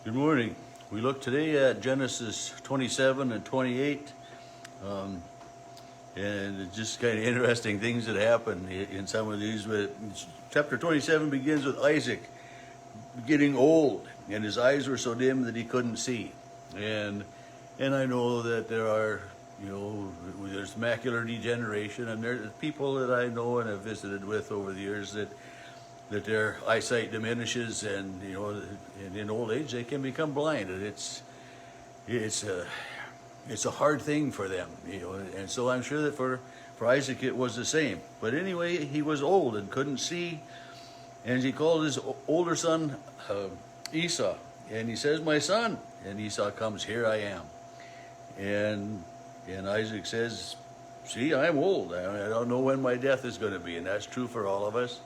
Good morning. We look today at Genesis 27 and 28, and it's just kind of interesting things that happen in some of these. But chapter 27 begins with Isaac getting old, and his eyes were so dim that he couldn't see. And I know that there are, there's macular degeneration, and there's people that I know and have visited with over the years that their eyesight diminishes, and and in old age they can become blind, and it's a hard thing for them, and so I'm sure that for Isaac it was the same. But anyway, he was old and couldn't see, and he called his older son Esau, and he says, "My son," and Esau comes, "Here I am," and Isaac says, "See, I'm old. I don't know when my death is going to be," and that's true for all of us.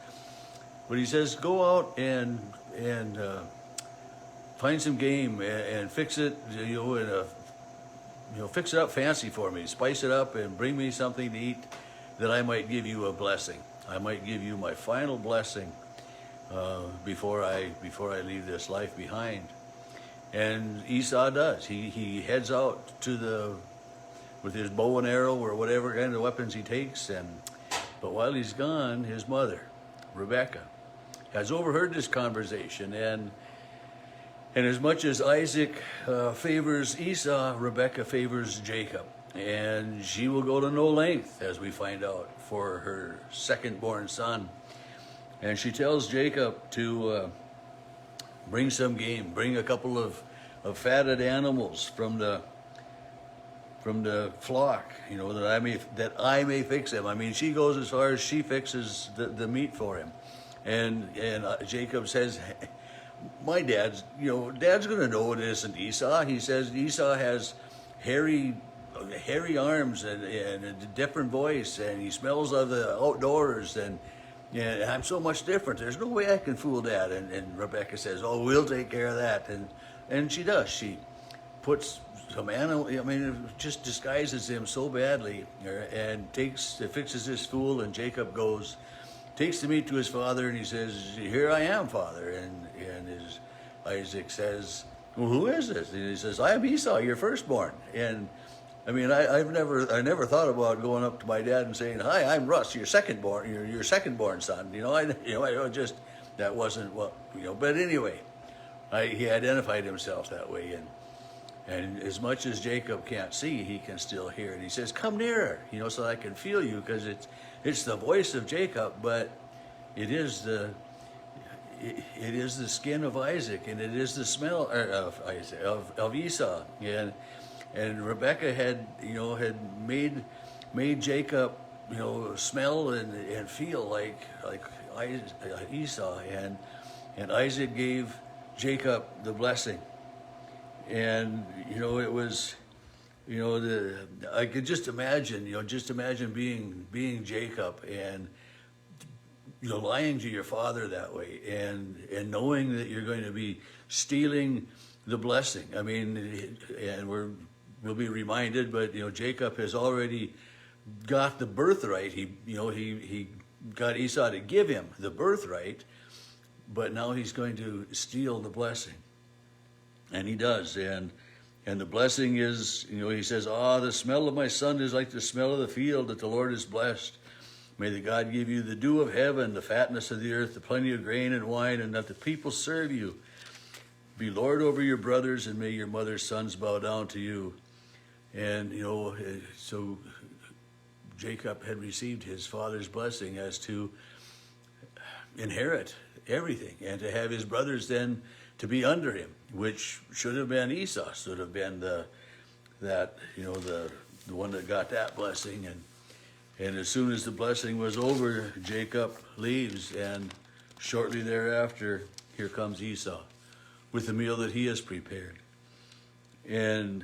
But he says, "Go out and find some game and fix it, fix it up fancy for me. Spice it up and bring me something to eat, that I might give you a blessing. I might give you my final blessing before I leave this life behind." And Esau does. He heads out with his bow and arrow or whatever kind of weapons he takes, but while he's gone, his mother, Rebecca, has overheard this conversation, and as much as Isaac favors Esau, Rebecca favors Jacob, and she will go to no length, as we find out, for her second-born son. And she tells Jacob to bring some game, bring a couple of fatted animals from the flock, that I may fix them. I mean, she goes as far as she fixes the meat for him. And Jacob says, "My dad's going to know it isn't Esau." He says Esau has hairy arms and a different voice, and he smells of the outdoors, and I'm so much different. There's no way I can fool Dad. And Rebecca says, "Oh, we'll take care of that." And she does. She puts some animal, it just disguises him so badly, and fixes this fool, and Jacob takes the meat to his father, and he says, "Here I am, Father." And Isaac says, "Well, who is this?" And he says, "I am Esau, your firstborn." And I never thought about going up to my dad and saying, "Hi, I'm Russ, your second-born son." That wasn't what, but anyway, he identified himself that way, and as much as Jacob can't see, he can still hear. And he says, "Come nearer, so I can feel you," because it's the voice of Jacob, but it is the skin of Isaac, and it is the smell of Esau. And Rebecca had made Jacob smell and feel like Esau, and Isaac gave Jacob the blessing. And it was, I could just imagine being Jacob, and lying to your father that way, and knowing that you're going to be stealing the blessing. I mean, and we'll be reminded, but Jacob has already got the birthright. He got Esau to give him the birthright, but now he's going to steal the blessing. And he does, and the blessing is, he says, "The smell of my son is like the smell of the field that the Lord has blessed. May the God give you the dew of heaven, the fatness of the earth, the plenty of grain and wine, and that the people serve you. Be Lord over your brothers, and may your mother's sons bow down to you." And, so Jacob had received his father's blessing as to inherit everything, and to have his brothers then to be under him, which should have been Esau, should have been the one that got that blessing. And as soon as the blessing was over, Jacob leaves, and shortly thereafter, here comes Esau with the meal that he has prepared. And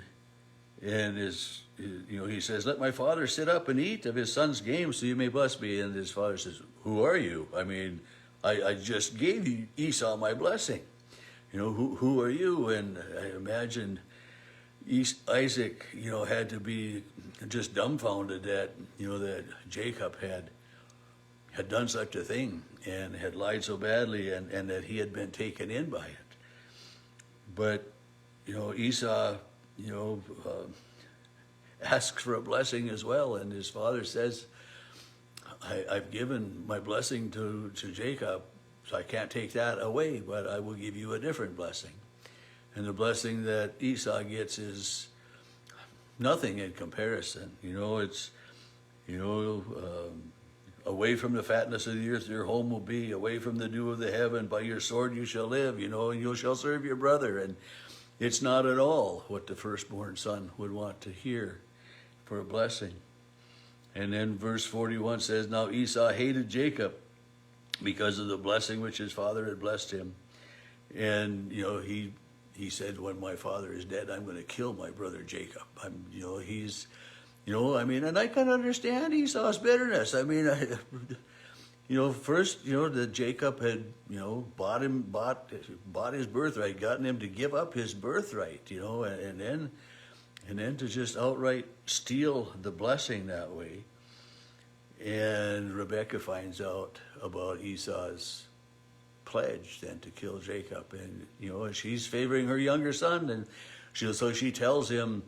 he says, "Let my father sit up and eat of his son's game, so you may bless me." And his father says, "Who are you? I mean, I just gave Esau my blessing. Who are you?" And I imagine Isaac, had to be just dumbfounded that Jacob had done such a thing and had lied so badly, and that he had been taken in by it. but Esau, asks for a blessing as well, and his father says, I've given my blessing to Jacob, so I can't take that away, but I will give you a different blessing. And the blessing that Esau gets is nothing in comparison. It's, away from the fatness of the earth your home will be, away from the dew of the heaven, by your sword you shall live, and you shall serve your brother. And it's not at all what the firstborn son would want to hear for a blessing. And then verse 41 says, now Esau hated Jacob because of the blessing which his father had blessed him. And, he said, when my father is dead, I'm going to kill my brother Jacob. And I can understand Esau's bitterness. First, that Jacob had, bought his birthright, gotten him to give up his birthright, and then to just outright steal the blessing that way. And Rebekah finds out about Esau's pledge then to kill Jacob, and she's favoring her younger son, and so she tells him,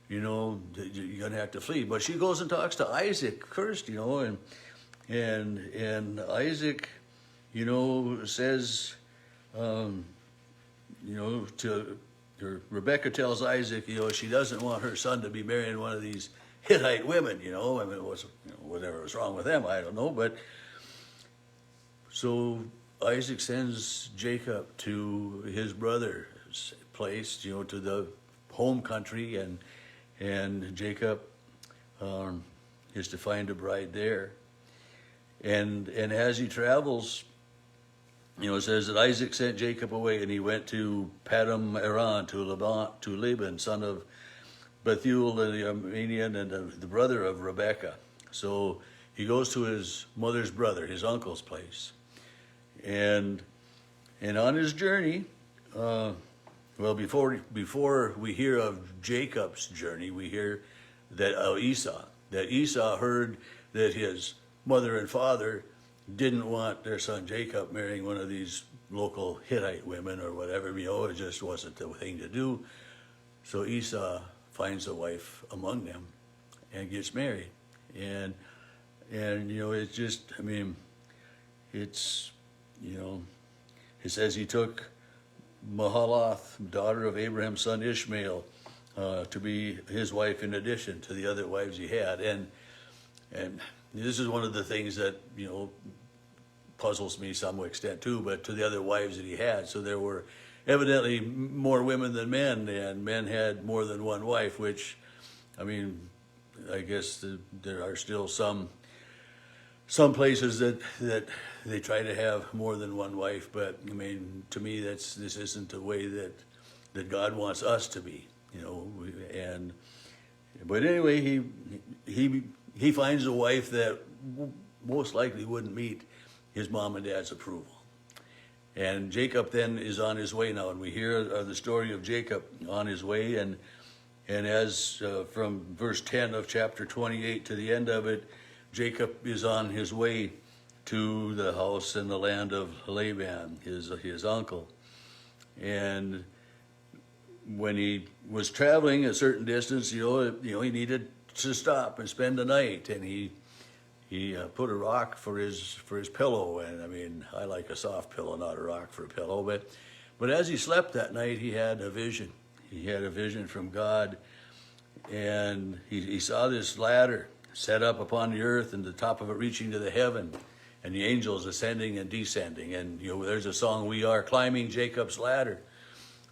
that you're gonna have to flee. But she goes and talks to Isaac first, and Isaac, says, Rebekah tells Isaac, she doesn't want her son to be marrying one of these Hittite women, whatever was wrong with them, I don't know. But so Isaac sends Jacob to his brother's place, to the home country, and Jacob is to find a bride there. And as he travels, it says that Isaac sent Jacob away, and he went to Padam Aram, to Laban, son of Bethuel the Aramean, and the brother of Rebekah. So he goes to his mother's brother, his uncle's place. And on his journey, before we hear of Jacob's journey, we hear that Esau heard that his mother and father didn't want their son Jacob marrying one of these local Hittite women or whatever. It just wasn't the thing to do. So Esau finds a wife among them and gets married. And it's just, it's, it says he took Mahalath, daughter of Abraham's son Ishmael, to be his wife in addition to the other wives he had. And this is one of the things that, puzzles me some extent too, but to the other wives that he had. So there were evidently more women than men, and men had more than one wife, which, I guess there are still some places that they try to have more than one wife, but to me this isn't the way that God wants us to be, but anyway, he finds a wife that most likely wouldn't meet his mom and dad's approval. And Jacob then is on his way now, and we hear the story of Jacob on his way, and as from verse 10 of chapter 28 to the end of it, Jacob is on his way to the house in the land of Laban, his uncle. And when he was traveling a certain distance, he needed to stop and spend the night, and he put a rock for his pillow. And I like a soft pillow, not a rock for a pillow. But as he slept that night, he had a vision. He had a vision from God, and he saw this ladder set up upon the earth, and the top of it reaching to the heaven, and the angels ascending and descending. And there's a song, "We Are Climbing Jacob's Ladder."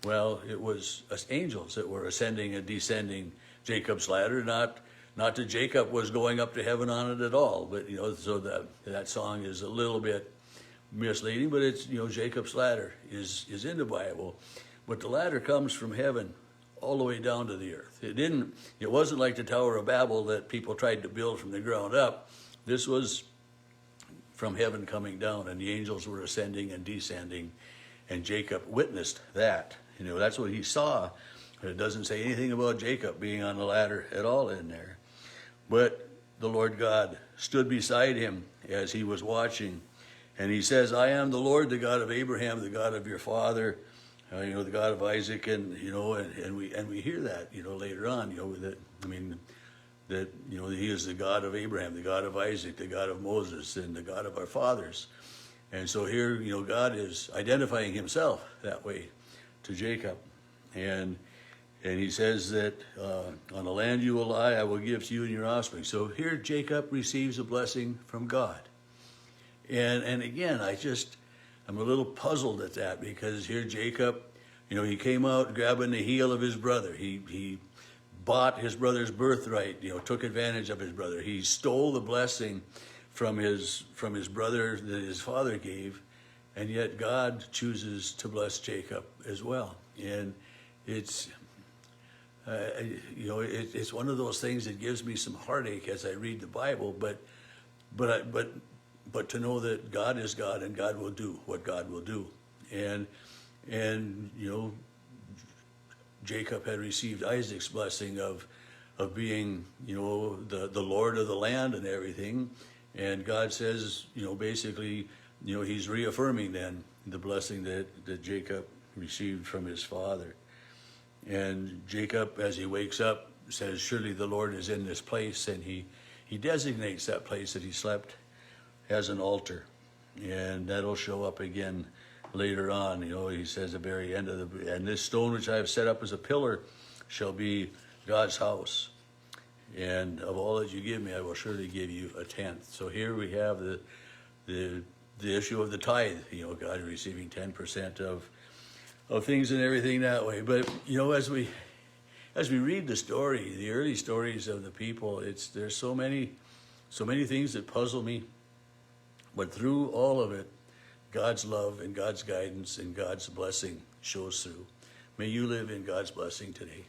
Well, it was angels that were ascending and descending Jacob's ladder, not that Jacob was going up to heaven on it at all. But so that song is a little bit misleading. But it's Jacob's ladder is in the Bible, but the ladder comes from heaven all the way down to the earth. It wasn't like the Tower of Babel that people tried to build from the ground up. This was from heaven coming down, and the angels were ascending and descending, and Jacob witnessed that. That's what he saw. It doesn't say anything about Jacob being on the ladder at all in there. But the Lord God stood beside him as he was watching, and he says, "I am the Lord, the God of Abraham, the God of your father, the God of Isaac, and we hear that later on, that that He is the God of Abraham, the God of Isaac, the God of Moses, and the God of our fathers. And so here, God is identifying Himself that way to Jacob, and He says that on the land you will lie, I will give to you and your offspring. So here Jacob receives a blessing from God, and again, I'm a little puzzled at that, because here Jacob, he came out grabbing the heel of his brother. He bought his brother's birthright, took advantage of his brother. He stole the blessing from his brother that his father gave, and yet God chooses to bless Jacob as well. And it's it's one of those things that gives me some heartache as I read the Bible, but to know that God is God, and God will do what God will do. And Jacob had received Isaac's blessing of being, the Lord of the land and everything. And God says, basically, He's reaffirming then the blessing that Jacob received from his father. And Jacob, as he wakes up, says, surely the Lord is in this place. And he designates that place that he slept as an altar. And that'll show up again later on. He says at the very end and this stone which I have set up as a pillar shall be God's house. And of all that you give me, I will surely give you a tenth. So here we have the issue of the tithe, God receiving 10% of things and everything that way. But as we read the story, the early stories of the people, there's so many things that puzzle me. But through all of it, God's love and God's guidance and God's blessing shows through. May you live in God's blessing today.